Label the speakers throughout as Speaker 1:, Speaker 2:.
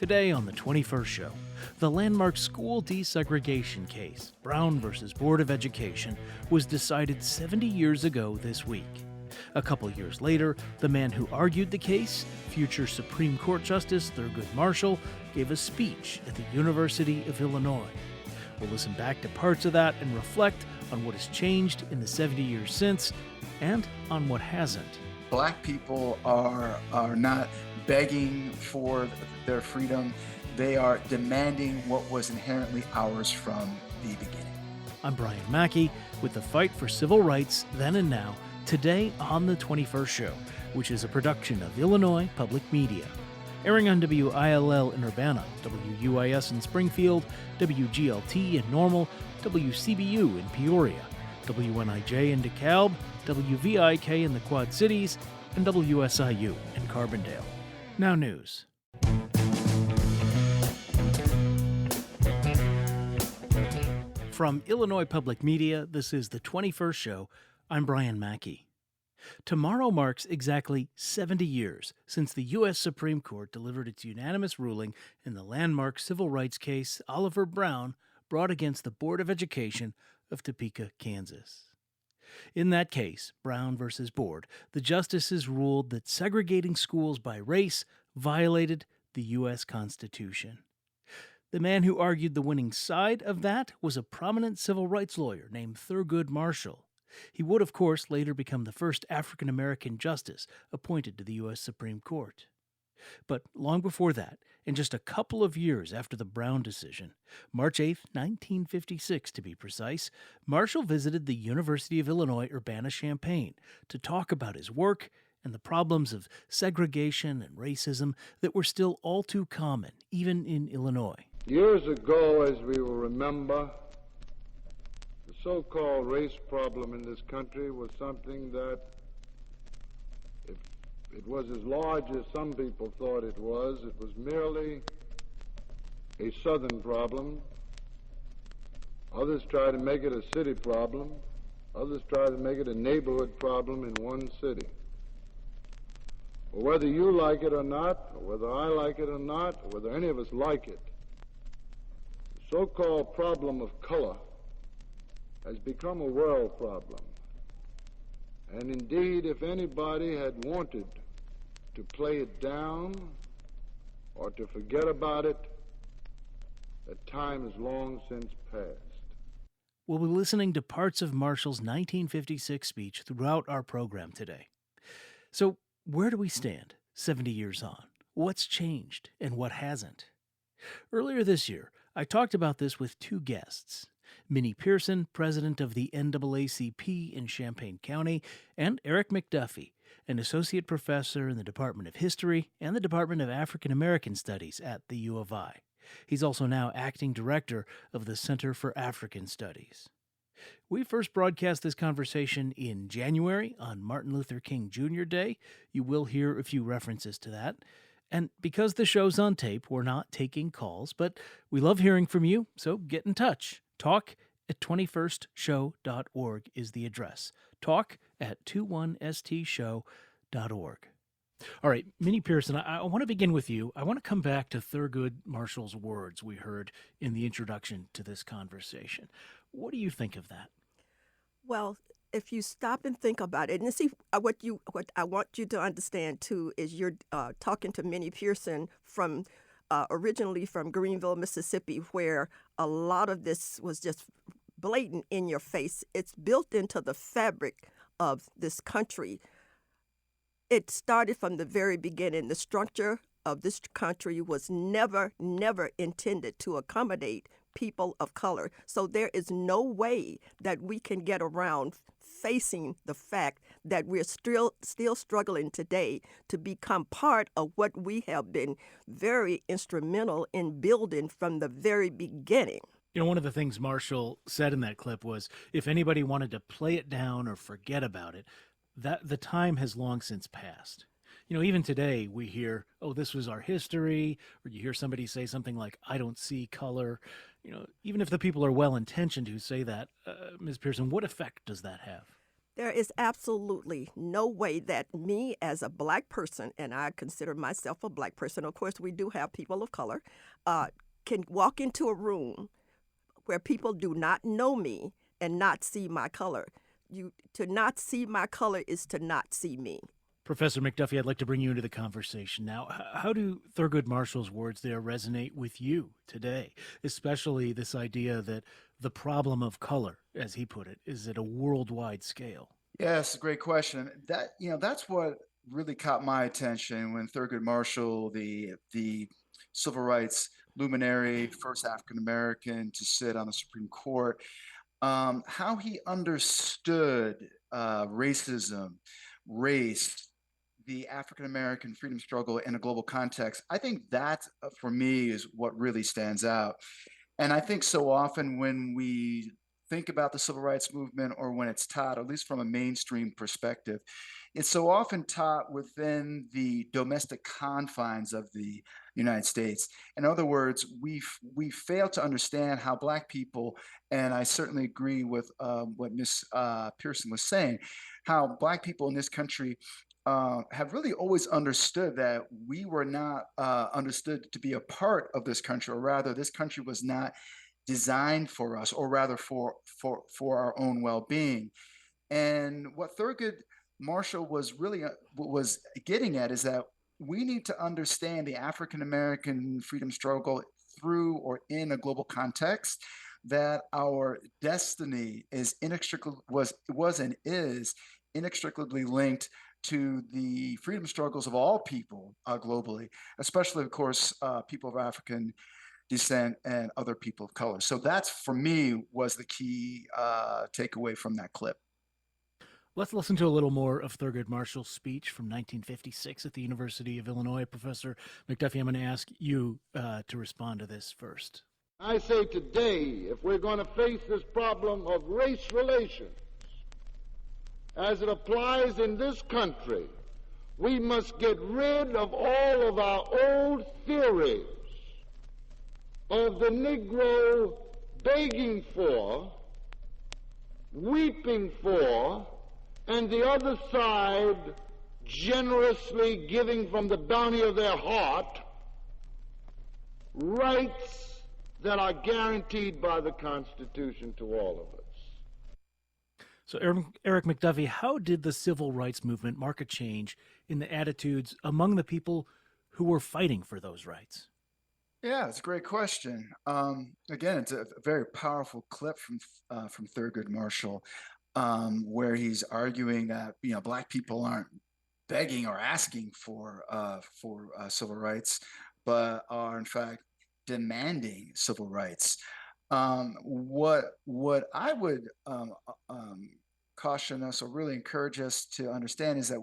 Speaker 1: Today on the 21st show, the landmark school desegregation case, Brown versus Board of Education, was decided 70 years ago this week. A couple years later, the man who argued the case, future Supreme Court Justice Thurgood Marshall, gave a speech at the University of Illinois. We'll listen back to parts of that and reflect on what has changed in the 70 years since and on what hasn't.
Speaker 2: Black people are not begging for their freedom. They are demanding what was inherently ours from the beginning.
Speaker 1: I'm Brian Mackey with the fight for civil rights then and now, today on the 21st show, which is a production of Illinois Public Media. Airing on WILL in Urbana, WUIS in Springfield, WGLT in Normal, WCBU in Peoria, WNIJ in DeKalb, WVIK in the Quad Cities, and WSIU in Carbondale. Now news. From Illinois Public Media, this is the 21st show. I'm Brian Mackey. Tomorrow marks exactly 70 years since the U.S. Supreme Court delivered its unanimous ruling in the landmark civil rights case Oliver Brown brought against the Board of Education of Topeka, Kansas. In that case, Brown versus Board, the justices ruled that segregating schools by race violated the U.S. Constitution. The man who argued the winning side of that was a prominent civil rights lawyer named Thurgood Marshall. He would, of course, later become the first African-American justice appointed to the U.S. Supreme Court. But long before that, and just a couple of years after the Brown decision, March 8, 1956 to be precise, Marshall visited the University of Illinois Urbana-Champaign to talk about his work and the problems of segregation and racism that were still all too common, even in Illinois.
Speaker 3: Years ago, as we will remember, the so-called race problem in this country was something that, if it was as large as some people thought it was merely a southern problem. Others tried to make it a city problem. Others tried to make it a neighborhood problem in one city. Well, whether you like it or not, or whether I like it or not, or whether any of us like it, the so-called problem of color has become a world problem. And indeed, if anybody had wanted to play it down or to forget about it, that time is long since passed.
Speaker 1: We'll be listening to parts of Marshall's 1956 speech throughout our program today. So, where do we stand 70 years on? What's changed and what hasn't? Earlier this year, I talked about this with two guests. Minnie Pearson, president of the NAACP in Champaign County, and Eric McDuffie, an associate professor in the Department of History and the Department of African American Studies at the U of I. He's also now acting director of the Center for African Studies. We first broadcast this conversation in January on Martin Luther King Jr. Day. You will hear a few references to that. And because the show's on tape, we're not taking calls, but we love hearing from you, so get in touch. Talk@21stshow.org is the address. Talk@21stshow.org. All right, Minnie Pearson, I want to begin with you. I want to come back to Thurgood Marshall's words we heard in the introduction to this conversation. What do you think of that?
Speaker 4: Well, if you stop and think about it, and see what I want you to understand too is you're talking to Minnie Pearson from originally from Greenville, Mississippi, where a lot of this was just blatant in your face. It's built into the fabric of this country. It started from the very beginning. The structure of this country was never intended to accommodate people of color. So there is no way that we can get around facing the fact that we're still struggling today to become part of what we have been very instrumental in building from the very beginning.
Speaker 1: You know, one of the things Marshall said in that clip was if anybody wanted to play it down or forget about it, that the time has long since passed. You know, even today we hear, oh, this was our history, or you hear somebody say something like, I don't see color. You know, even if the people are well-intentioned who say that, Ms. Pearson, what effect does that have?
Speaker 4: There is absolutely no way that me as a black person, and I consider myself a black person, of course, we do have people of color, uh, can walk into a room where people do not know me and not see my color. To not see my color is to not see me.
Speaker 1: Professor McDuffie, I'd like to bring you into the conversation now. How do Thurgood Marshall's words there resonate with you today, especially this idea that the problem of color, as he put it, is at a worldwide scale?
Speaker 2: Yes, great question. That's what really caught my attention when Thurgood Marshall, the civil rights luminary, first African American to sit on the Supreme Court, how he understood racism, race, the African American freedom struggle in a global context. I think that, for me, is what really stands out. And I think so often when we think about the civil rights movement, or when it's taught, at least from a mainstream perspective, it's so often taught within the domestic confines of the United States. In other words, we fail to understand how Black people, and I certainly agree with what Ms. Pearson was saying, how Black people in this country have really always understood that we were not understood to be a part of this country, or rather, this country was not designed for us, or rather for our own well-being. And what Thurgood Marshall was really was getting at is that we need to understand the African American freedom struggle through or in a global context. That our destiny is inextricably was and is inextricably linked to the freedom struggles of all people globally, especially, of course, people of African descent and other people of color. So that's, for me, was the key takeaway from that clip.
Speaker 1: Let's listen to a little more of Thurgood Marshall's speech from 1956 at the University of Illinois. Professor McDuffie, I'm going to ask you to respond to this first.
Speaker 3: I say today, if we're going to face this problem of race relations as it applies in this country, we must get rid of all of our old theories of the Negro begging for, weeping for, and the other side generously giving from the bounty of their heart rights that are guaranteed by the Constitution to all of us.
Speaker 1: So, Eric McDuffie, how did the civil rights movement mark a change in the attitudes among the people who were fighting for those rights?
Speaker 2: Yeah, it's a great question. Again, it's a very powerful clip from Thurgood Marshall, where he's arguing that Black people aren't begging or asking for civil rights, but are in fact demanding civil rights. What I would caution us, or really encourage us to understand, is that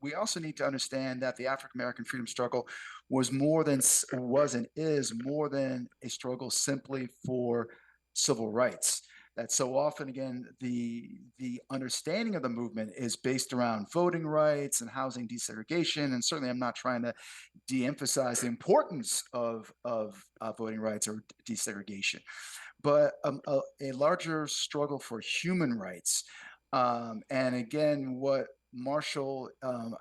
Speaker 2: we also need to understand that the African American freedom struggle was and is more than a struggle simply for civil rights. That so often, again, the understanding of the movement is based around voting rights and housing desegregation. And certainly I'm not trying to de-emphasize the importance of voting rights or desegregation, but a larger struggle for human rights. And again, what Marshall,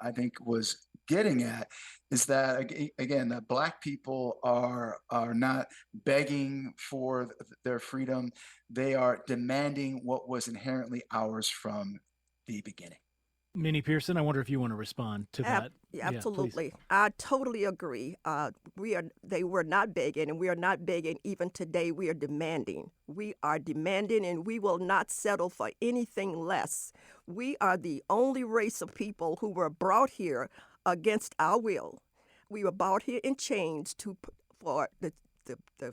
Speaker 2: I think, was getting at is that, again, that Black people are not begging for their freedom. They are demanding what was inherently ours from the beginning.
Speaker 1: Minnie Pearson, I wonder if you want to respond to that.
Speaker 4: Absolutely.
Speaker 1: Yeah,
Speaker 4: I totally agree. They were not begging, and we are not begging even today. We are demanding. We are demanding, and we will not settle for anything less. We are the only race of people who were brought here against our will. We were brought here in chains for the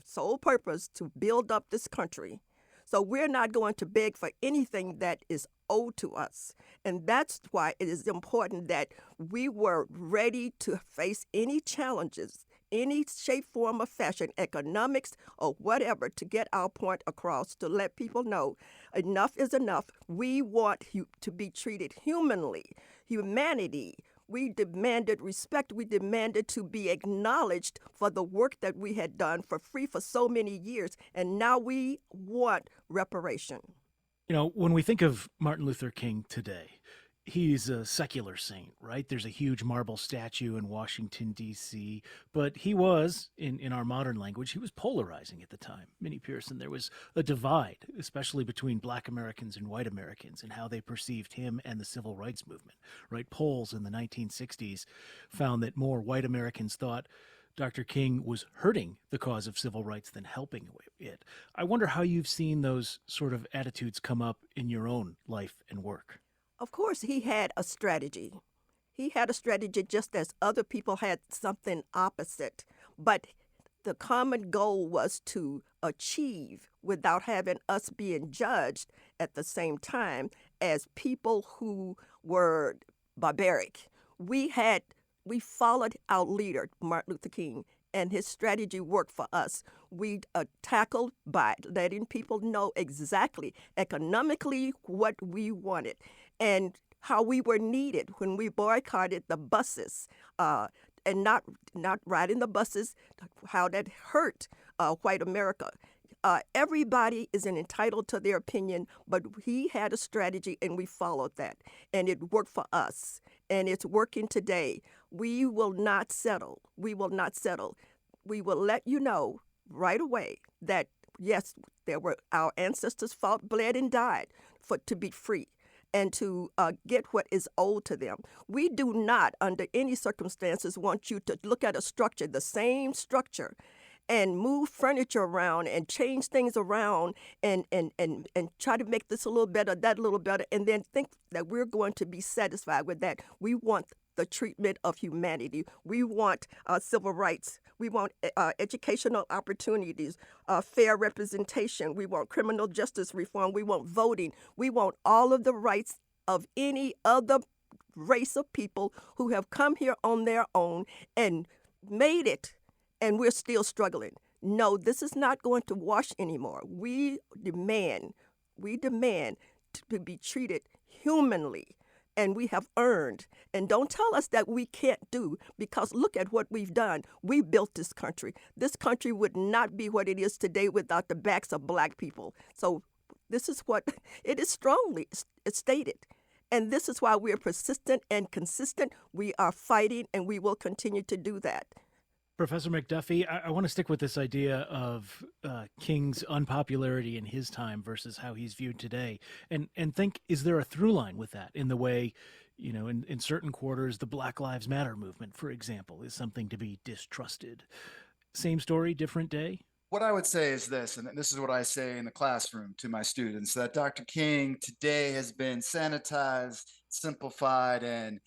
Speaker 4: sole purpose to build up this country. So we're not going to beg for anything that is owed to us. And that's why it is important that we were ready to face any challenges, any shape, form, or fashion, economics, or whatever, to get our point across, to let people know enough is enough. We want to be treated humanly, humanity. We demanded respect. We demanded to be acknowledged for the work that we had done for free for so many years. And now we want reparation.
Speaker 1: When we think of Martin Luther King today, he's a secular saint, right? There's a huge marble statue in Washington, D.C., but he was, in our modern language, he was polarizing at the time. Minnie Pearson, there was a divide, especially between Black Americans and white Americans, and how they perceived him and the civil rights movement, right? Polls in the 1960s found that more white Americans thought Dr. King was hurting the cause of civil rights than helping it. I wonder how you've seen those sort of attitudes come up in your own life and work.
Speaker 4: Of course, he had a strategy. He had a strategy just as other people had something opposite. But the common goal was to achieve without having us being judged at the same time as people who were barbaric. We followed our leader, Martin Luther King, and his strategy worked for us. We tackled by letting people know exactly economically what we wanted and how we were needed when we boycotted the buses and not riding the buses, how that hurt white America. Everybody is entitled to their opinion, but he had a strategy and we followed that. And it worked for us. And it's working today. We will not settle. We will not settle. We will let you know right away that, yes, our ancestors fought, bled, and died to be free and to get what is owed to them. We do not, under any circumstances, want you to look at a structure, the same structure, and move furniture around and change things around and try to make this a little better, that a little better, and then think that we're going to be satisfied with that. We want the treatment of humanity. We want civil rights. We want educational opportunities, fair representation. We want criminal justice reform. We want voting. We want all of the rights of any other race of people who have come here on their own and made it, and we're still struggling. No, this is not going to wash anymore. We demand to be treated humanly, and we have earned. And don't tell us that we can't do, because look at what we've done. We built this country. This country would not be what it is today without the backs of Black people. So this is what it is strongly stated. And this is why we are persistent and consistent. We are fighting, and we will continue to do that.
Speaker 1: Professor McDuffie, I want to stick with this idea of King's unpopularity in his time versus how he's viewed today, and think, is there a through line with that in the way, in certain quarters, the Black Lives Matter movement, for example, is something to be distrusted? Same story, different day?
Speaker 2: What I would say is this, and this is what I say in the classroom to my students, that Dr. King today has been sanitized, simplified, and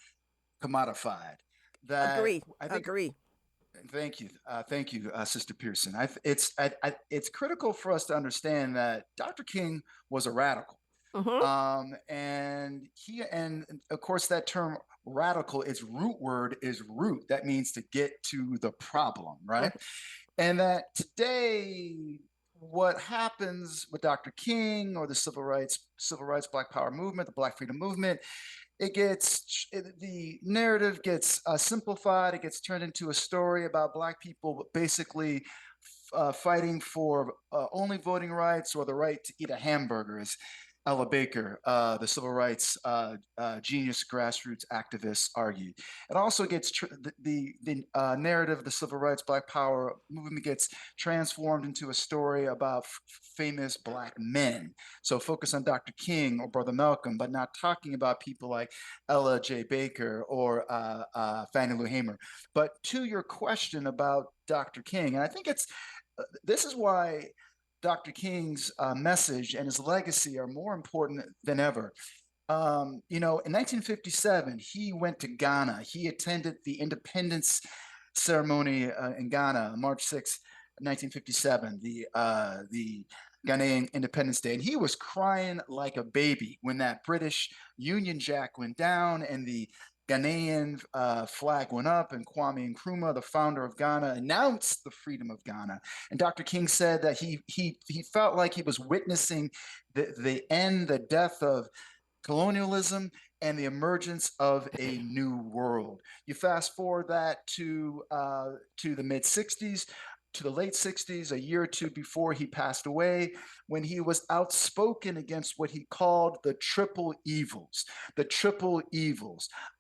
Speaker 2: commodified.
Speaker 4: Agree.
Speaker 2: Thank you, Sister Pearson. It's critical for us to understand that Dr. King was a radical, and of course that term radical, its root word is root. That means to get to the problem, right? And that today, what happens with Dr. King or the civil rights, Black Power movement, the Black Freedom movement, the narrative gets simplified. It gets turned into a story about Black people basically fighting for only voting rights or the right to eat a hamburger, as Ella Baker, the civil rights genius grassroots activist, argued. It also gets the narrative, the civil rights, Black Power movement gets transformed into a story about famous Black men. So focus on Dr. King or Brother Malcolm, but not talking about people like Ella J. Baker or Fannie Lou Hamer. But to your question about Dr. King, and I think this is why Dr. King's message and his legacy are more important than ever. In 1957, he went to Ghana. He attended the independence ceremony in Ghana, March 6, 1957, the Ghanaian Independence Day. And he was crying like a baby when that British Union Jack went down and the Ghanaian flag went up, and Kwame Nkrumah, the founder of Ghana, announced the freedom of Ghana. And Dr. King said that he felt like he was witnessing the end, the death of colonialism and the emergence of a new world. You fast forward that to the mid 60s. to the late 60s, a year or two before he passed away, when he was outspoken against what he called the triple evils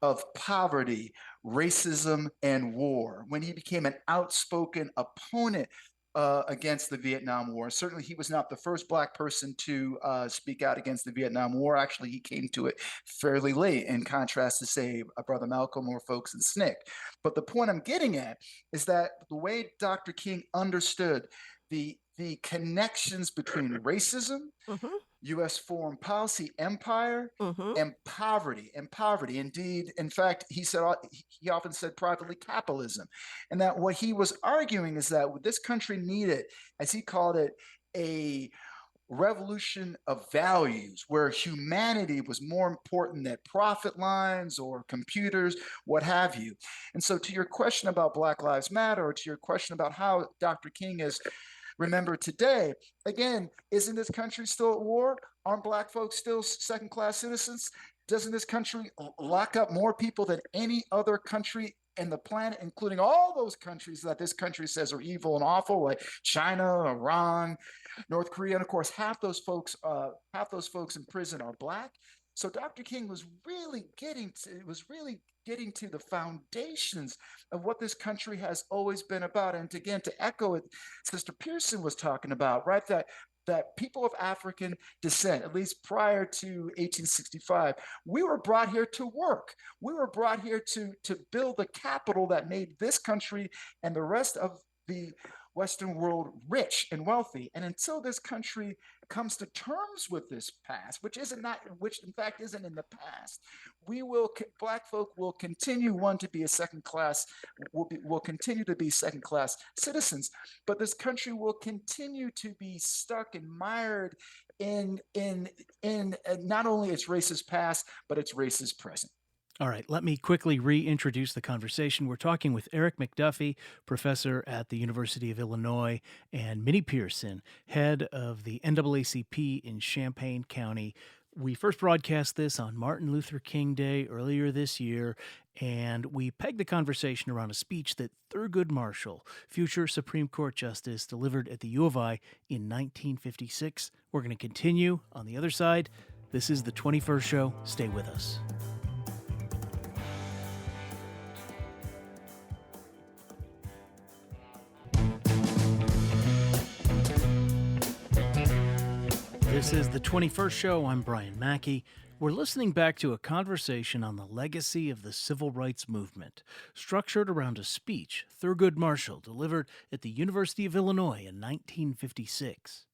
Speaker 2: of poverty, racism, and war, when he became an outspoken opponent against the Vietnam War. Certainly, he was not the first Black person to speak out against the Vietnam War. Actually, he came to it fairly late, in contrast to, say, Brother Malcolm or folks in SNCC. But the point I'm getting at is that the way Dr. King understood the connections between racism,
Speaker 4: Mm-hmm.
Speaker 2: U.S. foreign policy empire,
Speaker 4: Mm-hmm.
Speaker 2: and poverty. Indeed, in fact, he often said privately capitalism, and that what he was arguing is that this country needed, as he called it, a revolution of values where humanity was more important than profit lines or computers, what have you. And so, to your question about Black Lives Matter, or to your question about how Dr. King is remember today, again, isn't this country still at war? Aren't Black folks still second-class citizens? Doesn't this country lock up more people than any other country in the planet, including all those countries that this country says are evil and awful, like China, Iran, North Korea, and of course, half those folks in prison are Black. So Dr. King was really getting to the foundations of what this country has always been about. And again, to echo what Sister Pearson was talking about, right? That people of African descent, at least prior to 1865, we were brought here to work. We were brought here to build the capital that made this country and the rest of the Western world rich and wealthy. And until this country comes to terms with this past, which in fact isn't in the past, Black folk will continue to be will continue to be second class citizens, but this country will continue to be stuck and mired in not only its racist past, but its racist present.
Speaker 1: All right, let me quickly reintroduce the conversation. We're talking with Eric McDuffie, professor at the University of Illinois, and Minnie Pearson, head of the NAACP in Champaign County. We first broadcast this on Martin Luther King Day earlier this year, and we pegged the conversation around a speech that Thurgood Marshall, future Supreme Court Justice, delivered at the U of I in 1956. We're going to continue on the other side. This is the 21st show. Stay with us. This is the 21st show. I'm Brian Mackey. We're listening back to a conversation on the legacy of the civil rights movement, structured around a speech Thurgood Marshall delivered at the University of Illinois in 1956.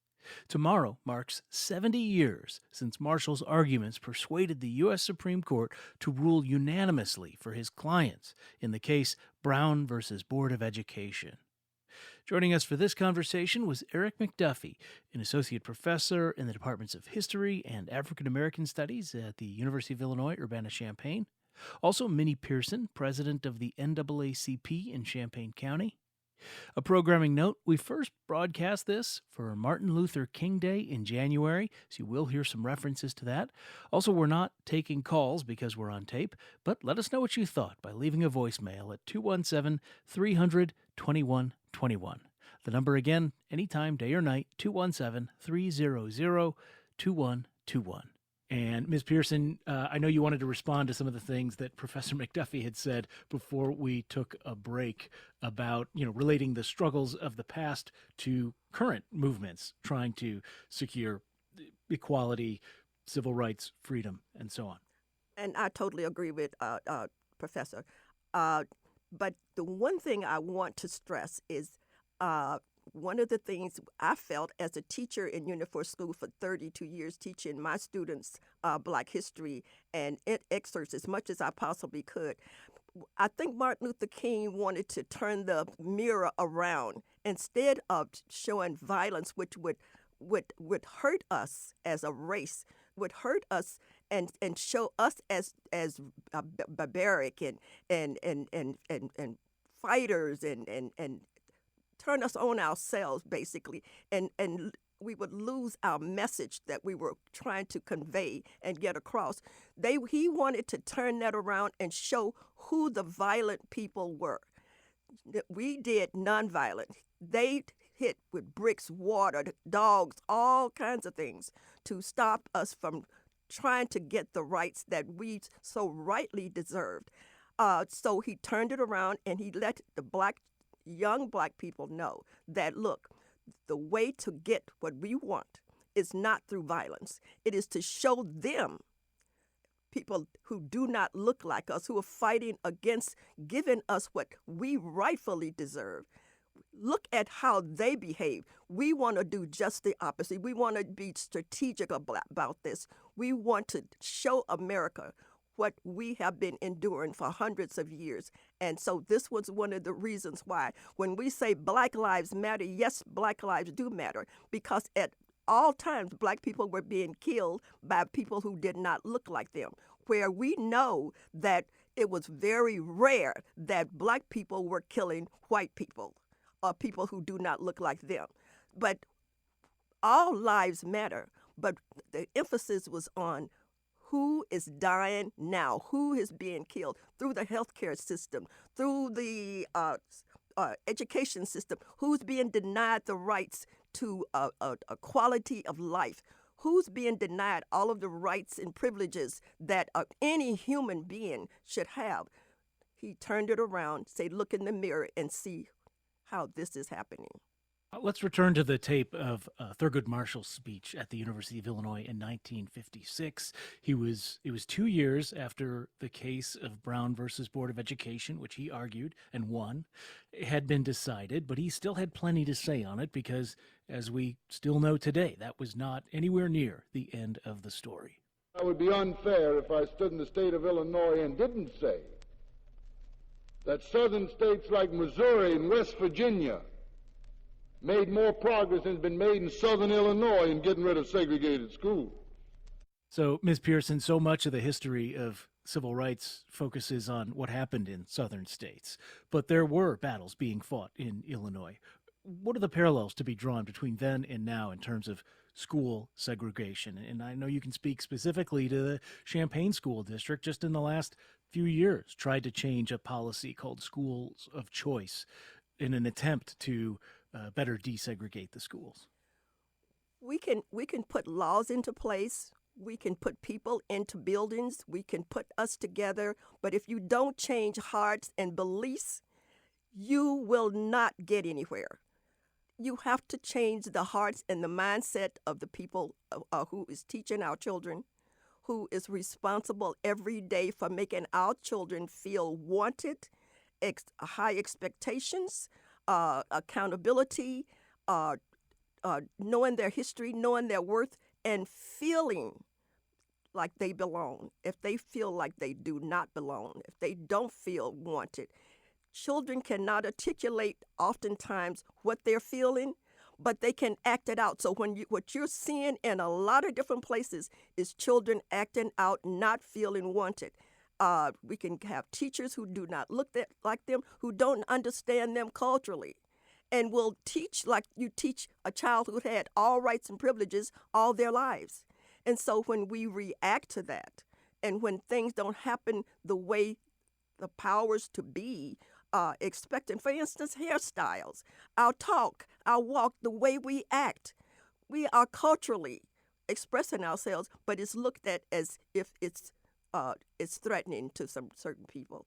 Speaker 1: Tomorrow marks 70 years since Marshall's arguments persuaded the U.S. Supreme Court to rule unanimously for his clients in the case Brown versus Board of Education. Joining us for this conversation was Eric McDuffie, an associate professor in the departments of History and African American Studies at the University of Illinois Urbana-Champaign. Also, Minnie Pearson, president of the NAACP in Champaign County. A programming note, we first broadcast this for Martin Luther King Day in January, so you will hear some references to that. Also, we're not taking calls because we're on tape, but let us know what you thought by leaving a voicemail at 217-300-2121. The number again, anytime, day or night, 217-300-2121. And Ms. Pearson, I know you wanted to respond to some of the things that Professor McDuffie had said before we took a break about, relating the struggles of the past to current movements trying to secure equality, civil rights, freedom, and so on.
Speaker 4: And I totally agree with Professor. But the one thing I want to stress is one of the things I felt as a teacher in Unifor School for 32 years, teaching my students Black history and excerpts as much as I possibly could. I think Martin Luther King wanted to turn the mirror around instead of showing violence, which would hurt us as a race, would hurt us and show us as barbaric and fighters and turn us on ourselves, basically, and we would lose our message that we were trying to convey and get across. He wanted to turn that around and show who the violent people were. We did nonviolent. They hit with bricks, water, dogs, all kinds of things to stop us from trying to get the rights that we so rightly deserved. So he turned it around and he let the young black people know that, look, the way to get what we want is not through violence. It is to show them, people who do not look like us, who are fighting against giving us what we rightfully deserve. Look at how they behave. We want to do just the opposite. We want to be strategic about this. We want to show America what we have been enduring for hundreds of years. And so this was one of the reasons why when we say Black Lives Matter, yes, Black lives do matter, because at all times Black people were being killed by people who did not look like them, where we know that it was very rare that Black people were killing white people or people who do not look like them. But all lives matter, but the emphasis was on who is dying now, who is being killed through the healthcare system, through the education system, who's being denied the rights to a quality of life, who's being denied all of the rights and privileges that any human being should have. He turned it around, said, look in the mirror and see how this is happening.
Speaker 1: Let's return to the tape of Thurgood Marshall's speech at the University of Illinois in 1956. It was 2 years after the case of Brown versus Board of Education, which he argued and won, had been decided, but he still had plenty to say on it because, as we still know today, that was not anywhere near the end of the story.
Speaker 3: It would be unfair if I stood in the state of Illinois and didn't say that southern states like Missouri and West Virginia made more progress than has been made in southern Illinois in getting rid of segregated schools.
Speaker 1: So, Ms. Pearson, so much of the history of civil rights focuses on what happened in southern states, but there were battles being fought in Illinois. What are the parallels to be drawn between then and now in terms of school segregation? And I know you can speak specifically to the Champaign School District, just in the last few years tried to change a policy called schools of choice in an attempt to better desegregate the schools.
Speaker 4: We can put laws into place. We can put people into buildings. We can put us together. But if you don't change hearts and beliefs, you will not get anywhere. You have to change the hearts and the mindset of the people who is teaching our children, who is responsible every day for making our children feel wanted, high expectations, accountability, knowing their history, knowing their worth, and feeling like they belong. If they feel like they do not belong, if they don't feel wanted, children cannot articulate oftentimes what they're feeling, but they can act it out. So what you're seeing in a lot of different places is children acting out, not feeling wanted. We can have teachers who do not look like them, who don't understand them culturally, and will teach like you teach a child who had all rights and privileges all their lives. And so when we react to that, and when things don't happen the way the powers to be expecting, for instance, hairstyles, our talk, our walk, the way we act, we are culturally expressing ourselves, but it's looked at as if it's threatening to some certain people.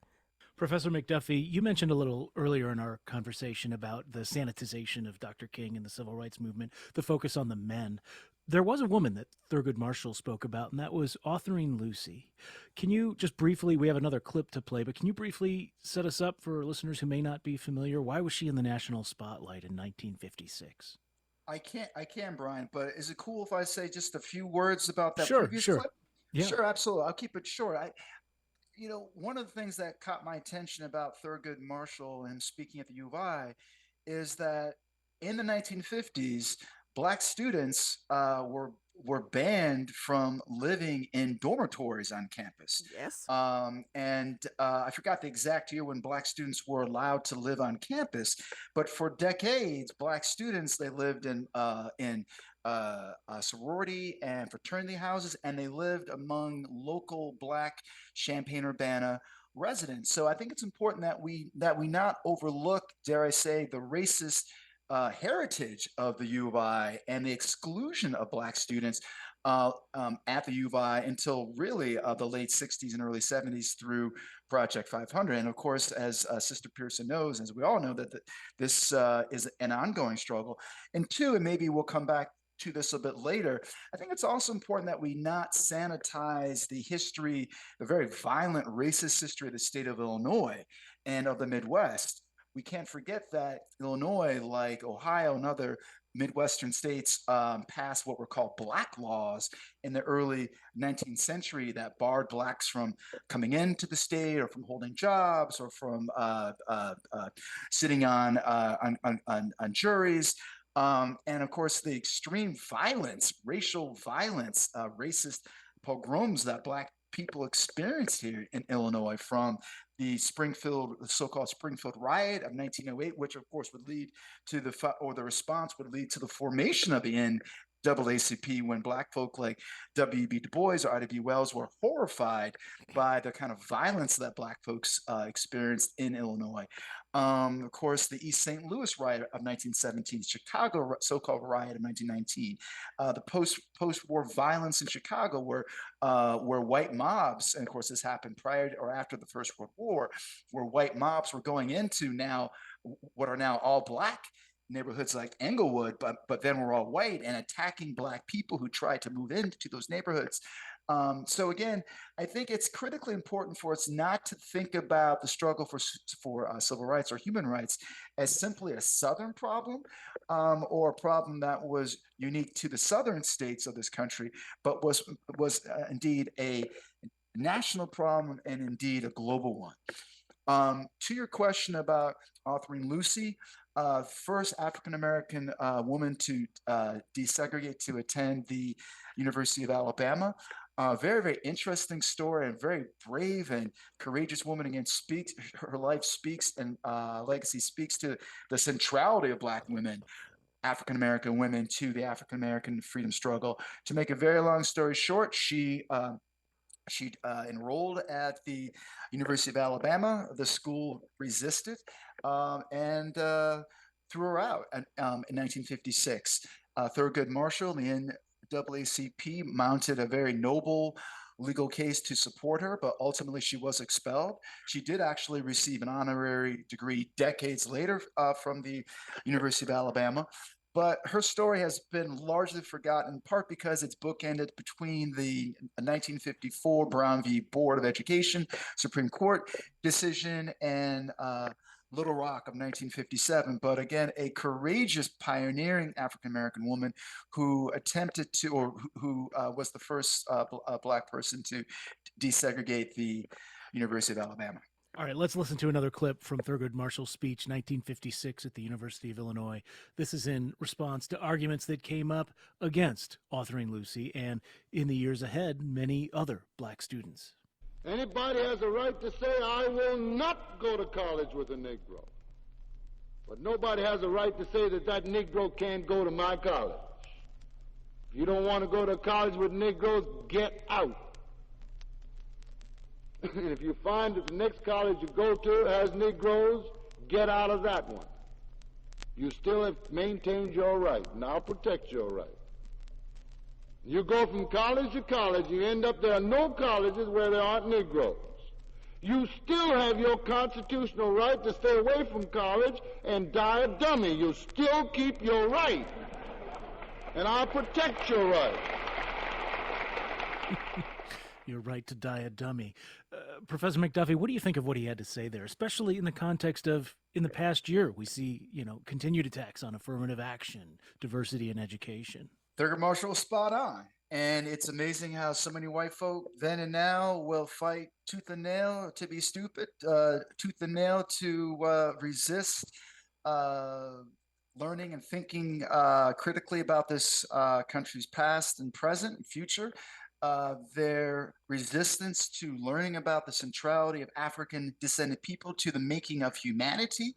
Speaker 1: Professor McDuffie, you mentioned a little earlier in our conversation about the sanitization of Dr. King and the civil rights movement, the focus on the men. There was a woman that Thurgood Marshall spoke about, and that was Autherine Lucy. Can you just briefly, we have another clip to play, but can you briefly set us up for listeners who may not be familiar? Why was she in the national spotlight in 1956?
Speaker 2: I can, Brian, but is it cool if I say just a few words about that
Speaker 1: Sure,
Speaker 2: previous
Speaker 1: sure.
Speaker 2: clip?
Speaker 1: Yeah.
Speaker 2: Sure, absolutely. I'll keep it short. One of the things that caught my attention about Thurgood Marshall and speaking at the U of I is that in the 1950s, Black students were banned from living in dormitories on campus.
Speaker 4: Yes.
Speaker 2: And I forgot the exact year when Black students were allowed to live on campus, but for decades, Black students, they lived in sorority and fraternity houses, and they lived among local Black Champaign Urbana residents. So I think it's important that we not overlook, dare I say, the racist heritage of the U of I and the exclusion of Black students at the U of I until really the late 60s and early 70s through Project 500. And of course, as Sister Pearson knows, as we all know, that this is an ongoing struggle. And two, and maybe we'll come back to this a bit later, I think it's also important that we not sanitize the history, the very violent racist history of the state of Illinois and of the Midwest. We can't forget that Illinois, like Ohio and other Midwestern states, passed what were called black laws in the early 19th century that barred blacks from coming into the state or from holding jobs or from sitting on juries. And of course, the extreme violence, racial violence, racist pogroms that Black people experienced here in Illinois, from the so-called Springfield riot of 1908, which of course would lead to the response would lead to the formation of the NAACP, when Black folk like W.B. Du Bois or Ida B. Wells were horrified by the kind of violence that Black folks experienced in Illinois. Of course, the East St. Louis riot of 1917, Chicago so-called riot of 1919, the post-war violence in Chicago, where white mobs, and of course this happened prior or after the First World War, where white mobs were going into what are now all Black neighborhoods like Englewood, but then we're all white, and attacking Black people who tried to move into those neighborhoods. So again, I think it's critically important for us not to think about the struggle for civil rights or human rights as simply a Southern problem, or a problem that was unique to the Southern states of this country, but was indeed a national problem and indeed a global one. To your question about authoring Lucy, first African-American woman to desegregate to attend the University of Alabama. Very, very interesting story, and very brave and courageous woman. Again, her life speaks, and legacy speaks to the centrality of Black women, African-American women, to the African-American freedom struggle. To make a very long story short, she enrolled at the University of Alabama. The school resisted and threw her out in 1956. Thurgood Marshall, the NAACP, mounted a very noble legal case to support her, but ultimately she was expelled. She did actually receive an honorary degree decades later from the University of Alabama. But her story has been largely forgotten, in part because it's bookended between the 1954 Brown v. Board of Education Supreme Court decision and Little Rock of 1957. But again, a courageous, pioneering African-American woman who attempted to, or who was the first Black person to desegregate the University of Alabama.
Speaker 1: All right, let's listen to another clip from Thurgood Marshall's speech, 1956, at the University of Illinois. This is in response to arguments that came up against authoring Lucy, and in the years ahead, many other Black students.
Speaker 3: Anybody has a right to say, I will not go to college with a Negro. But nobody has a right to say that that Negro can't go to my college. If you don't want to go to college with Negroes, get out. And if you find that the next college you go to has Negroes, get out of that one. You still have maintained your right, and I'll protect your right. You go from college to college, you end up there are no colleges where there aren't Negroes. You still have your constitutional right to stay away from college and die a dummy. You still keep your right. And I'll protect your right.
Speaker 1: Your right to die a dummy. Professor McDuffie, what do you think of what he had to say there, especially in the context of, in the past year, we see, continued attacks on affirmative action, diversity in education?
Speaker 2: Thurgood Marshall was spot on. And it's amazing how so many white folk then and now will fight tooth and nail to be stupid, tooth and nail to resist learning and thinking critically about this country's past and present and future. Their resistance to learning about the centrality of African descended people to the making of humanity.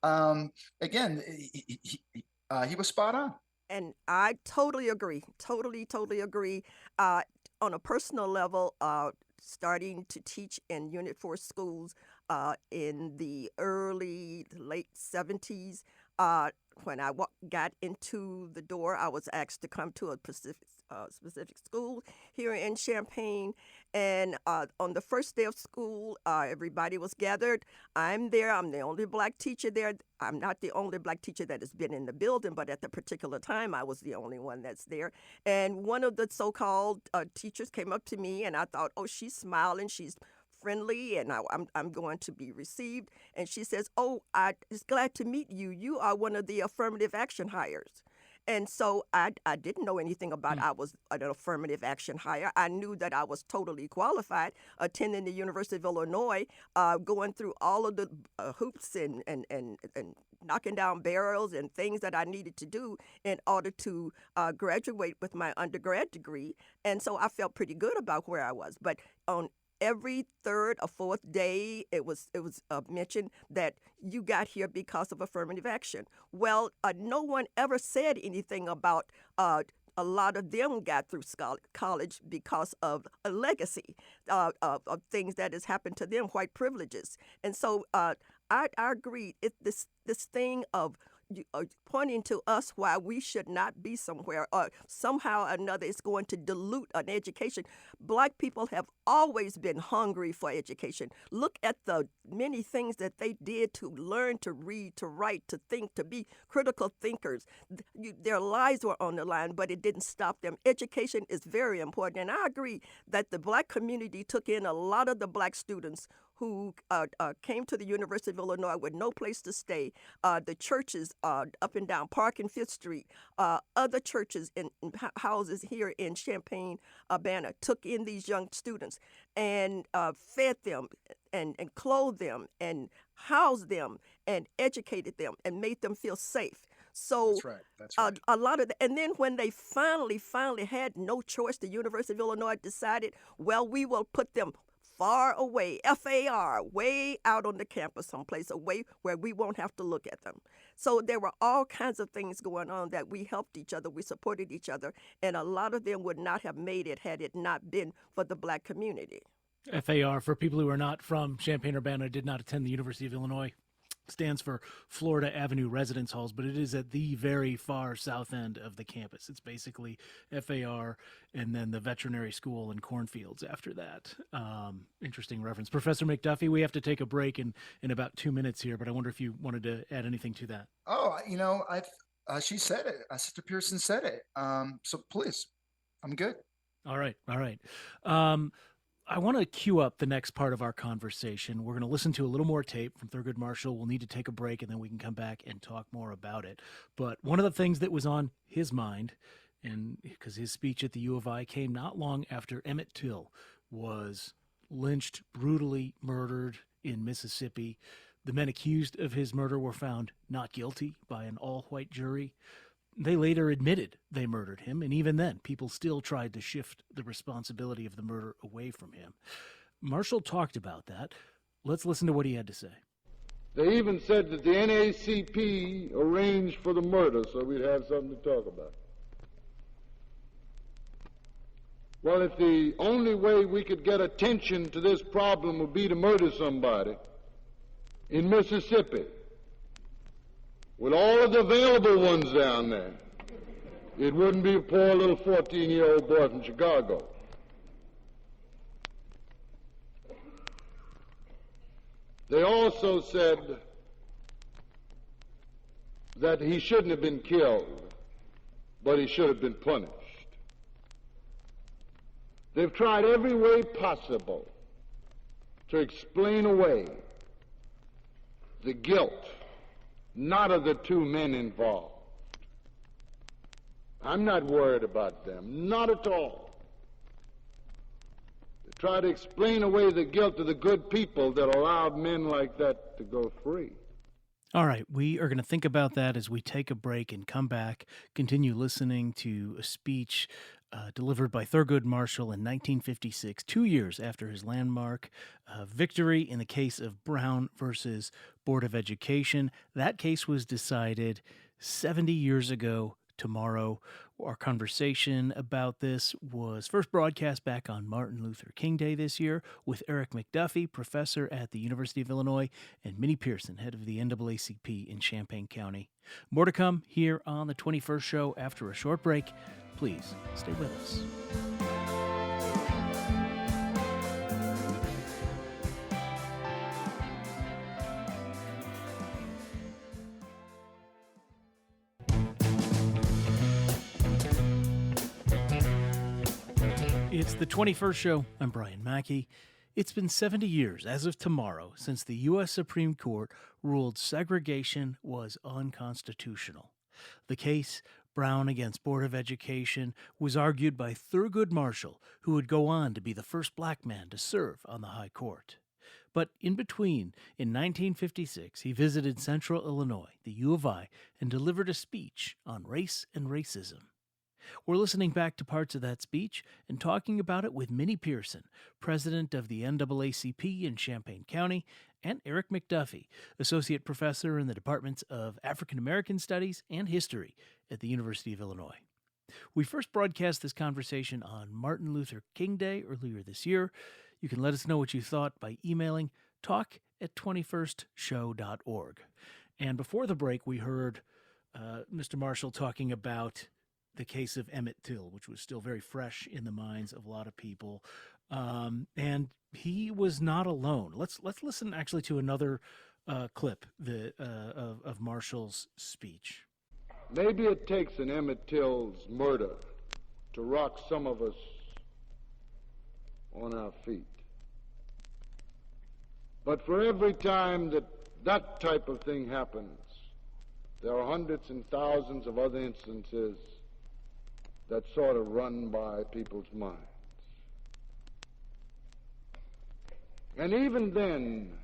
Speaker 2: Again, he was spot on.
Speaker 4: And I totally agree. Totally agree. On a personal level, starting to teach in Unit 4 schools in the late 70s. When I got into the door, I was asked to come to a specific school here in Champaign. And on the first day of school, everybody was gathered. I'm there. I'm the only black teacher there. I'm not the only black teacher that has been in the building, but at the particular time, I was the only one that's there. And one of the so-called teachers came up to me, and I thought, oh, she's smiling. She's friendly, and I'm going to be received. And she says, oh, I'm just glad to meet you. You are one of the affirmative action hires. And so I didn't know anything about I was an affirmative action hire. I knew that I was totally qualified, attending the University of Illinois, going through all of the hoops and knocking down barrels and things that I needed to do in order to graduate with my undergrad degree. And so I felt pretty good about where I was. But on every third or fourth day, it was mentioned that you got here because of affirmative action. Well, no one ever said anything about a lot of them got through college because of a legacy of things that has happened to them, white privileges. And so I agree. This thing of pointing to us why we should not be somewhere, or somehow or another it's going to dilute an education. Black people have always been hungry for education. Look at the many things that they did to learn to read, to write, to think, to be critical thinkers. Their lives were on the line, but it didn't stop them. Education is very important, and I agree that the black community took in a lot of the black students who came to the University of Illinois with no place to stay. The churches up and down Park and Fifth Street, other churches and houses here in Champaign, Urbana, took in these young students and fed them and clothed them and housed them and educated them and made them feel safe. So
Speaker 2: That's right. That's right.
Speaker 4: a lot of and then when they finally had no choice, the University of Illinois decided, well, we will put them far away, FAR, way out on the campus someplace, away where we won't have to look at them. So there were all kinds of things going on that we helped each other, we supported each other, and a lot of them would not have made it had it not been for the black community.
Speaker 1: FAR, for people who are not from Champaign-Urbana, did not attend the University of Illinois, stands for Florida Avenue Residence Halls, but it is at the very far south end of the campus. It's basically FAR and then the veterinary school and cornfields after that. Interesting reference. Professor McDuffie, we have to take a break in about 2 minutes here, but I wonder if you wanted to add anything to that.
Speaker 2: Oh, she said it. Sister Pearson said it. So please, I'm good.
Speaker 1: All right. I want to cue up the next part of our conversation. We're going to listen to a little more tape from Thurgood Marshall. We'll need to take a break, and then we can come back and talk more about it. But one of the things that was on his mind, and because his speech at the U of I came not long after Emmett Till was lynched, brutally murdered in Mississippi. The men accused of his murder were found not guilty by an all-white jury. They later admitted they murdered him, and even then, people still tried to shift the responsibility of the murder away from him. Marshall talked about that. Let's listen to what he had to say.
Speaker 3: They even said that the NAACP arranged for the murder, so we'd have something to talk about. Well, if the only way we could get attention to this problem would be to murder somebody in Mississippi, with all of the available ones down there, it wouldn't be a poor little 14-year-old boy from Chicago. They also said that he shouldn't have been killed, but he should have been punished. They've tried every way possible to explain away the guilt, not of the two men involved. I'm not worried about them, not at all. They try to explain away the guilt of the good people that allowed men like that to go free.
Speaker 1: All right, we are going to think about that as we take a break and come back, continue listening to a speech delivered by Thurgood Marshall in 1956, 2 years after his landmark victory in the case of Brown versus Board of Education. That case was decided 70 years ago tomorrow. Our conversation about this was first broadcast back on Martin Luther King Day this year with Eric McDuffie, professor at the University of Illinois, and Minnie Pearson, head of the NAACP in Champaign County. More to come here on the 21st show after a short break. Please stay with us. It's the 21st show. I'm Brian Mackey. It's been 70 years, as of tomorrow, since the U.S. Supreme Court ruled segregation was unconstitutional. The case, Brown against Board of Education, was argued by Thurgood Marshall, who would go on to be the first black man to serve on the High Court. But in between, in 1956, he visited Central Illinois, the U of I, and delivered a speech on race and racism. We're listening back to parts of that speech and talking about it with Minnie Pearson, president of the NAACP in Champaign County, and Eric McDuffie, associate professor in the departments of African American Studies and History at the University of Illinois. We first broadcast this conversation on Martin Luther King Day earlier this year. You can let us know what you thought by emailing talk@21stshow.org. And before the break, we heard Mr. Marshall talking about the case of Emmett Till, which was still very fresh in the minds of a lot of people. And he was not alone. Let's listen actually to another clip of Marshall's speech.
Speaker 3: Maybe it takes an Emmett Till's murder to rock some of us on our feet. But for every time that type of thing happens, there are hundreds and thousands of other instances that sort of run by people's minds. And even then,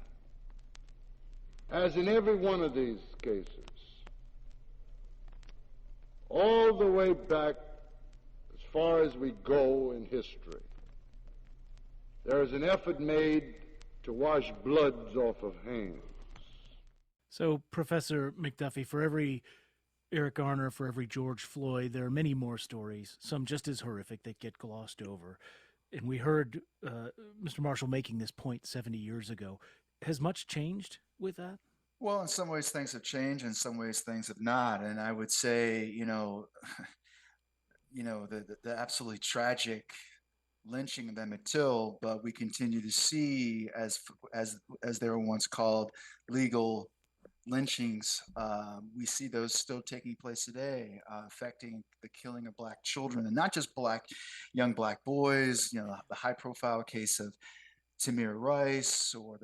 Speaker 3: as in every one of these cases, all the way back as far as we go in history, there is an effort made to wash bloods off of hands.
Speaker 1: So, Professor McDuffie, for every Eric Garner, for every George Floyd, there are many more stories, some just as horrific, that get glossed over. And we heard Mr. Marshall making this point 70 years ago. Has much changed with that?
Speaker 2: Well, in some ways things have changed, in some ways things have not. And I would say, the absolutely tragic lynching of Emmett Till, but we continue to see, as they were once called, legal lynchings. We see those still taking place today, affecting the killing of black children, and not just young black boys. The high-profile case of Tamir Rice, or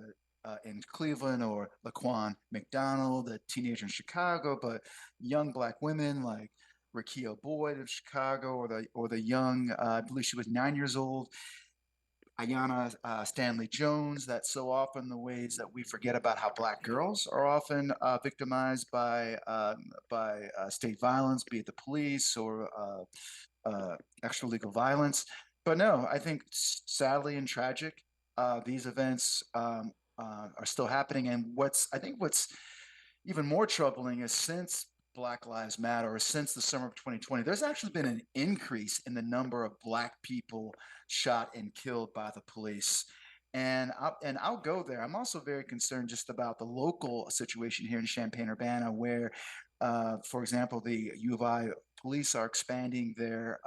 Speaker 2: in Cleveland, or Laquan McDonald, a teenager in Chicago, but young black women like Rakia Boyd of Chicago, or the young, I believe she was 9 years old, Ayanna Stanley Jones. That so often the ways that we forget about how black girls are often victimized by state violence, be it the police or extralegal violence. But no, I think sadly and tragic, these events are still happening. And what's even more troubling is, since Black Lives Matter, or since the summer of 2020, there's actually been an increase in the number of black people shot and killed by the police. And I'll go there. I'm also very concerned just about the local situation here in Champaign-Urbana, where, for example, the U of I police are expanding their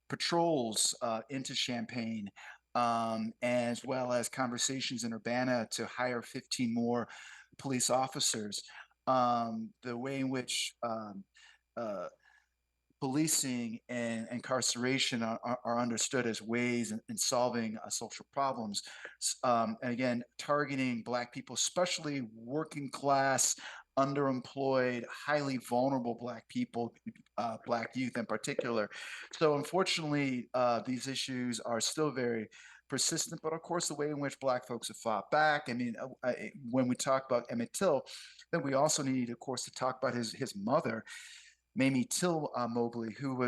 Speaker 2: patrols into Champaign, as well as conversations in Urbana to hire 15 more police officers. The way in which policing and incarceration are understood as ways in solving social problems. And again, targeting black people, especially working class, underemployed, highly vulnerable black people, black youth in particular. So unfortunately, these issues are still very persistent, but of course, the way in which black folks have fought back. I mean, when we talk about Emmett Till, then we also need, of course, to talk about his mother, Mamie Till Mobley, who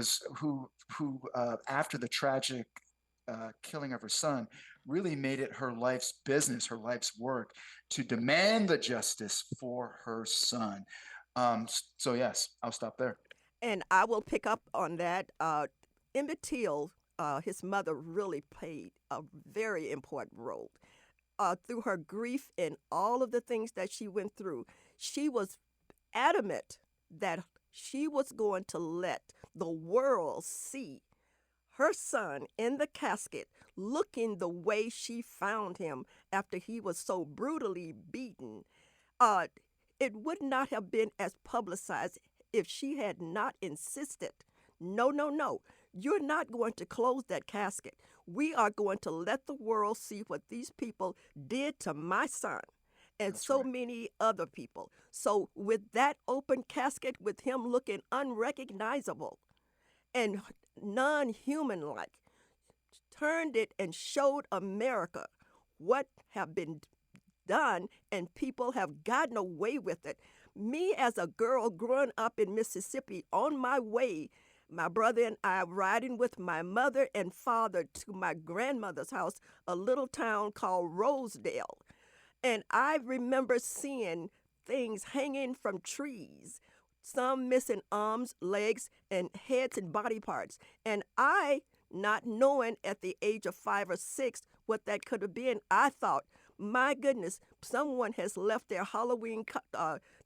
Speaker 2: after the tragic killing of her son, really made it her life's business, her life's work, to demand the justice for her son. So yes, I'll stop there.
Speaker 4: And I will pick up on that. Emmett Till, his mother, really played a very important role. Through her grief and all of the things that she went through, she was adamant that she was going to let the world see her son in the casket looking the way she found him after he was so brutally beaten. Uh, it would not have been as publicized if she had not insisted, no, no, no, you're not going to close that casket. We are going to let the world see what these people did to my son and
Speaker 2: That's
Speaker 4: so
Speaker 2: right.
Speaker 4: many other people. So, with that open casket, with him looking unrecognizable and non human like, turned it and showed America what have been done, and people have gotten away with it. Me, as a girl growing up in Mississippi, on my way, my brother and I riding with my mother and father to my grandmother's house, a little town called Rosedale. And I remember seeing things hanging from trees, some missing arms, legs, and heads and body parts. And I, not knowing at the age of 5 or 6 what that could have been, I thought, my goodness, someone has left their Halloween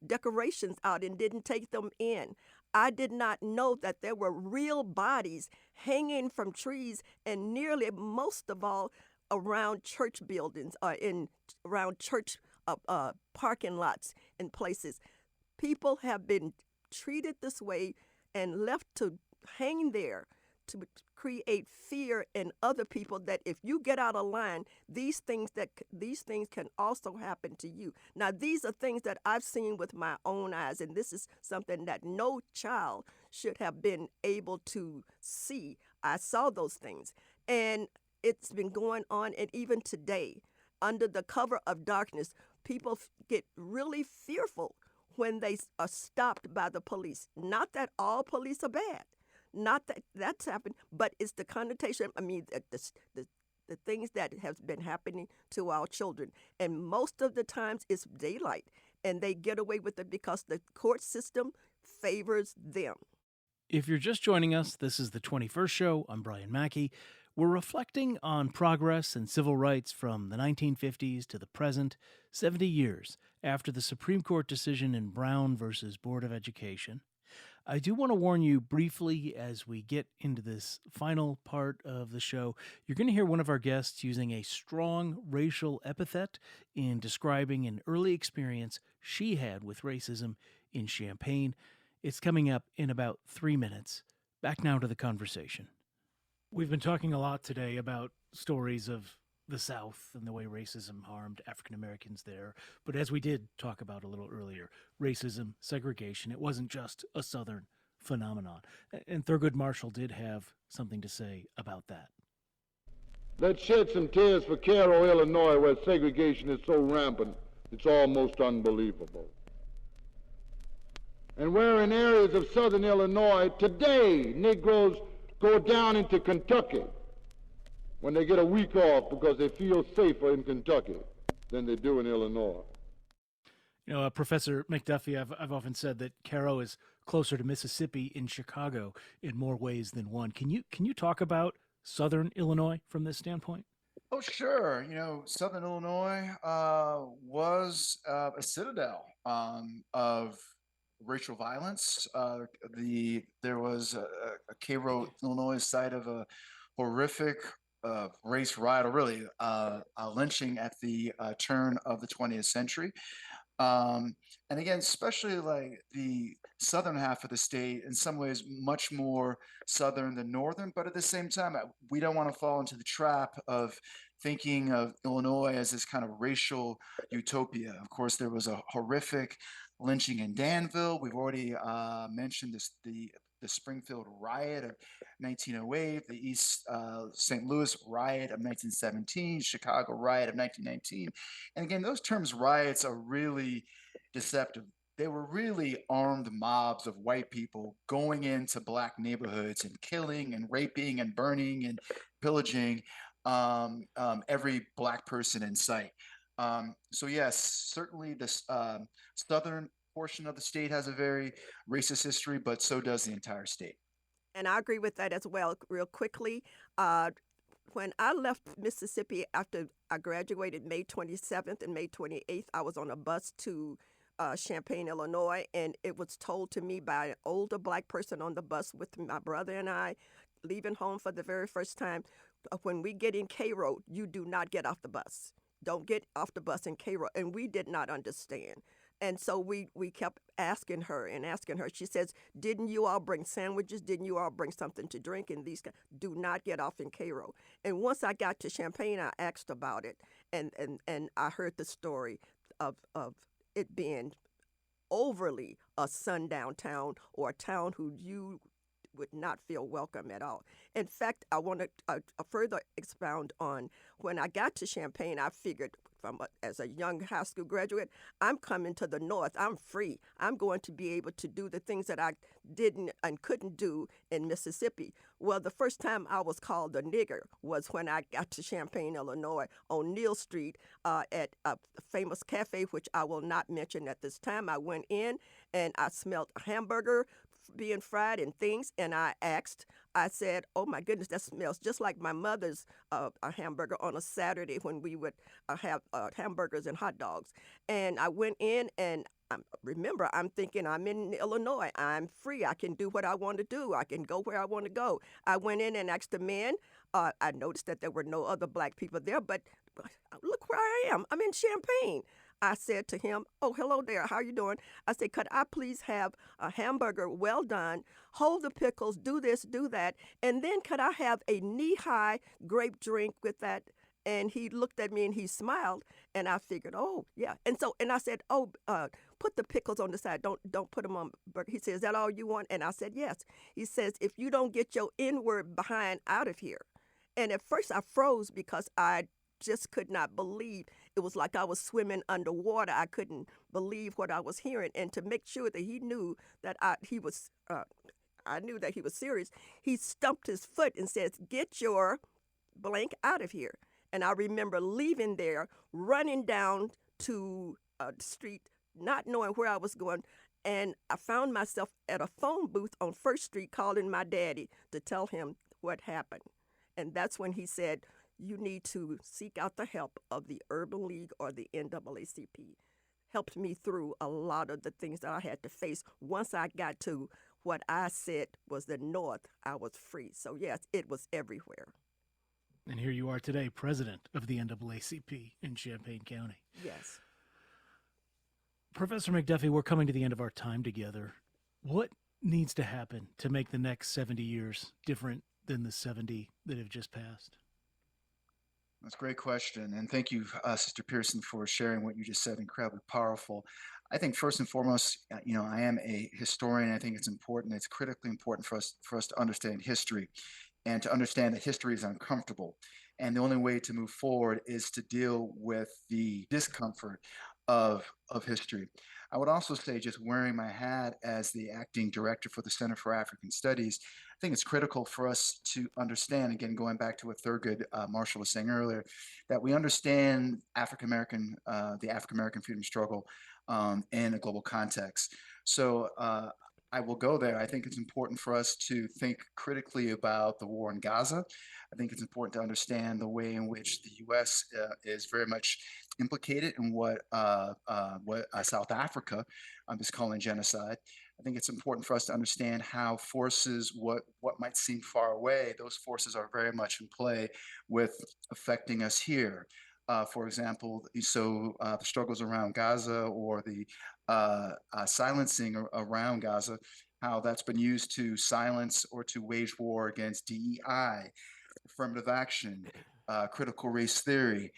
Speaker 4: decorations out and didn't take them in. I did not know that there were real bodies hanging from trees, and nearly most of all around church buildings, around church parking lots and places. People have been treated this way and left to hang there to create fear in other people that if you get out of line, these things can also happen to you. Now, these are things that I've seen with my own eyes, and this is something that no child should have been able to see. I saw those things, and it's been going on, and even today, under the cover of darkness, people get really fearful when they are stopped by the police. Not that all police are bad, not that that's happened, but it's the connotation. I mean, the things that have been happening to our children, and most of the times it's daylight, and they get away with it because the court system favors them.
Speaker 1: If you're just joining us, this is the 21st show. I'm Brian Mackey. We're reflecting on progress and civil rights from the 1950s to the present, 70 years after the Supreme Court decision in Brown versus Board of Education. I do want to warn you briefly as we get into this final part of the show. You're going to hear one of our guests using a strong racial epithet in describing an early experience she had with racism in Champaign. It's coming up in about 3 minutes. Back now to the conversation. We've been talking a lot today about stories of the South and the way racism harmed African Americans there. But as we did talk about a little earlier, racism, segregation, it wasn't just a Southern phenomenon. And Thurgood Marshall did have something to say about that.
Speaker 3: Let's shed some tears for Cairo, Illinois, where segregation is so rampant, it's almost unbelievable. And where in areas of southern Illinois, today, Negroes go down into Kentucky when they get a week off because they feel safer in Kentucky than they do in Illinois.
Speaker 1: You know, Professor McDuffie, I've often said that Cairo is closer to Mississippi in Chicago in more ways than one. Can you talk about Southern Illinois from this standpoint?
Speaker 2: Oh, sure. Southern Illinois was a citadel of racial violence. There was a Cairo, Illinois site of a horrific race riot, or really a lynching at the turn of the 20th century. And again, especially like the southern half of the state, in some ways much more southern than northern, but at the same time, we don't want to fall into the trap of thinking of Illinois as this kind of racial utopia. Of course, there was a horrific lynching in Danville. We've already mentioned the Springfield riot of 1908, the East St. Louis riot of 1917, Chicago riot of 1919. And again, those terms riots are really deceptive. They were really armed mobs of white people going into black neighborhoods and killing and raping and burning and pillaging every black person in sight. So yes, certainly this Southern portion of the state has a very racist history, but so does the entire state.
Speaker 4: And I agree with that as well. Real quickly, uh, when I left Mississippi after I graduated May 27th and May 28th, I was on a bus to Champaign, Illinois, and it was told to me by an older black person on the bus with my brother and I, leaving home for the very first time. When we get in Cairo, you do not get off the bus. Don't get off the bus in Cairo. And we did not understand. And so we kept asking her and asking her. She says, didn't you all bring sandwiches? Didn't you all bring something to drink? And these do not get off in Cairo. And once I got to Champaign, I asked about it. And I heard the story of it being overly a sundown town, or a town who you would not feel welcome at all. In fact, I want to further expound on when I got to Champaign, I figured as a young high school graduate, I'm coming to the North. I'm free. I'm going to be able to do the things that I didn't and couldn't do in Mississippi. Well, the first time I was called a nigger was when I got to Champaign, Illinois, on Neal Street at a famous cafe, which I will not mention at this time. I went in and I smelled a hamburger being fried and things, and I said, oh my goodness, that smells just like my mother's a hamburger on a Saturday when we would have hamburgers and hot dogs. And I went in, and remember, I'm thinking I'm in Illinois. I'm free. I can do what I want to do. I can go where I want to go. I went in and asked the men. I noticed that there were no other black people there, but look where I am. I'm in Champaign. I said to him, oh, hello there. How you doing? I said, could I please have a hamburger well done, hold the pickles, do this, do that, and then could I have a knee-high grape drink with that? And he looked at me and he smiled, and I figured, oh, yeah. And I said, oh, put the pickles on the side. Don't put them on burger. He said, is that all you want? And I said, yes. He says, if you don't get your N-word behind out of here. And at first I froze because I just could not believe. It was like I was swimming underwater. I couldn't believe what I was hearing. And to make sure that he knew that I knew that he was serious, he stumped his foot and says, get your blank out of here. And I remember leaving there, running down to the street, not knowing where I was going. And I found myself at a phone booth on First Street calling my daddy to tell him what happened. And that's when he said, you need to seek out the help of the Urban League or the NAACP. Helped me through a lot of the things that I had to face. Once I got to what I said was the North, I was free. So yes, it was everywhere.
Speaker 1: And here you are today, president of the NAACP in Champaign County.
Speaker 4: Yes.
Speaker 1: Professor McDuffie, we're coming to the end of our time together. What needs to happen to make the next 70 years different than the 70 that have just passed?
Speaker 2: That's a great question. And thank you, Sister Pearson, for sharing what you just said. Incredibly powerful. I think first and foremost, I am a historian. I think it's important. It's critically important for us to understand history and to understand that history is uncomfortable. And the only way to move forward is to deal with the discomfort of history. I would also say, just wearing my hat as the acting director for the Center for African Studies, I think it's critical for us to understand, again, going back to what Thurgood Marshall was saying earlier, that we understand the African American freedom struggle in a global context. So I will go there. I think it's important for us to think critically about the war in Gaza. I think it's important to understand the way in which the U.S. Is very much implicated in what South Africa is calling genocide. I think it's important for us to understand how forces, what might seem far away, those forces are very much in play with affecting us here. For example, the struggles around Gaza, or the silencing around Gaza, how that's been used to silence or to wage war against DEI, affirmative action, critical race theory,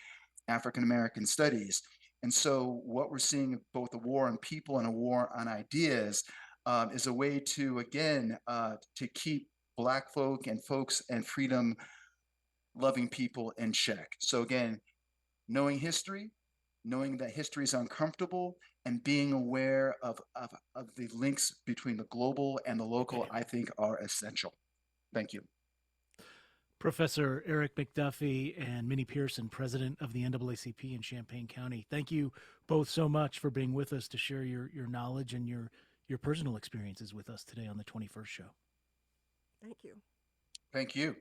Speaker 2: African American studies. And so what we're seeing, both a war on people and a war on ideas, is a way to, again, to keep Black folk and folks and freedom loving people in check. So again, knowing history, knowing that history is uncomfortable, and being aware of the links between the global and the local, I think, are essential. Thank you.
Speaker 1: Professor Eric McDuffie and Minnie Pearson, president of the NAACP in Champaign County. Thank you both so much for being with us to share your knowledge and your personal experiences with us today on the 21st show.
Speaker 4: Thank you.
Speaker 2: Thank you.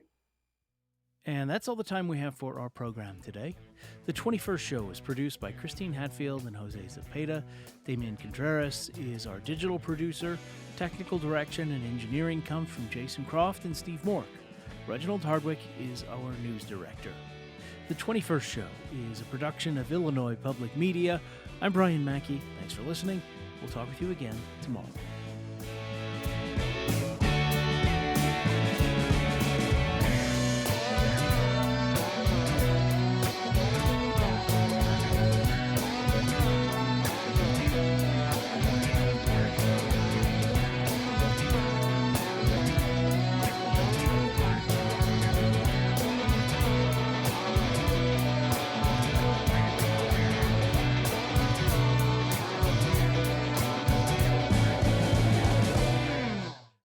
Speaker 1: And that's all the time we have for our program today. The 21st show is produced by Christine Hatfield and Jose Zepeda. Damian Contreras is our digital producer. Technical direction and engineering comes from Jason Croft and Steve Mork. Reginald Hardwick is our news director. The 21st show is a production of Illinois Public Media. I'm Brian Mackey. Thanks for listening. We'll talk with you again tomorrow.